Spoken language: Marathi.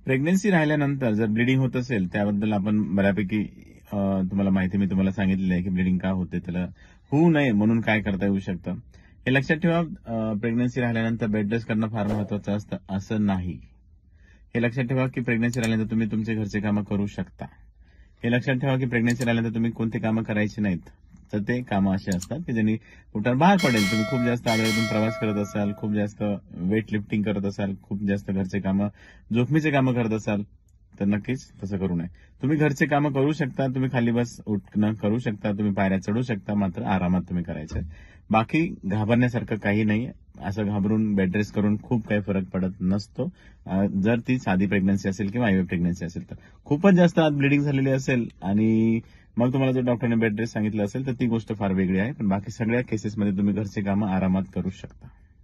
प्रेग्नन्सी राहिल्यानंतर जर ब्लिडिंग होत असेल त्याबद्दल आपण बऱ्यापैकी तुम्हाला माहिती मी तुम्हाला सांगितलेली आहे की ब्लिडिंग का होते, त्याला होऊ नये म्हणून काय करता येऊ शकतं. हे लक्षात ठेवा, प्रेग्नन्सी राहिल्यानंतर बेड रेस्ट करणं फार महत्वाचं असतं असं नाही. हे लक्षात ठेवा की प्रेग्नन्सी राहिल्यानंतर तुम्ही तुमचे घरचे कामं करू शकता. हे लक्षात ठेवा की प्रेग्नन्सी राहिल्यानंतर तुम्ही कोणते कामं करायची नाहीत. तर ते कामं असे असतात की ज्यांनी पोटावर बाहेर पडेल. तुम्ही खूप जास्त आजारातून प्रवास करत असाल, खूप जास्त वेट लिफ्टिंग करत असाल, खूप जास्त घरचे कामं, जोखमीचे कामं करत असाल, तर नक्कीच तसं करू नये. तुम्ही घरचे कामं करू शकता, तुम्ही खाली बस उठणं करू शकता, तुम्ही पायऱ्या चढू शकता, मात्र आरामात तुम्ही करायचं. बाकी घाबरण्यासारखं काही नाही. असं घाबरून बेड रेस्ट करून खूप काही फरक पडत नसतो. जर ती साधी प्रेग्नन्सी असेल किंवा आयव्हीएफ प्रेग्नन्सी असेल तर. खूपच जास्त आत ब्लिडिंग झालेली असेल आणि मग तुम्हाला जर डॉक्टरने बेड रेस्ट सांगितलं असेल तर ती गोष्ट फार वेगळी आहे. पण बाकी सगळ्या केसेसमध्ये तुम्ही घरचे कामं आरामात करू शकता.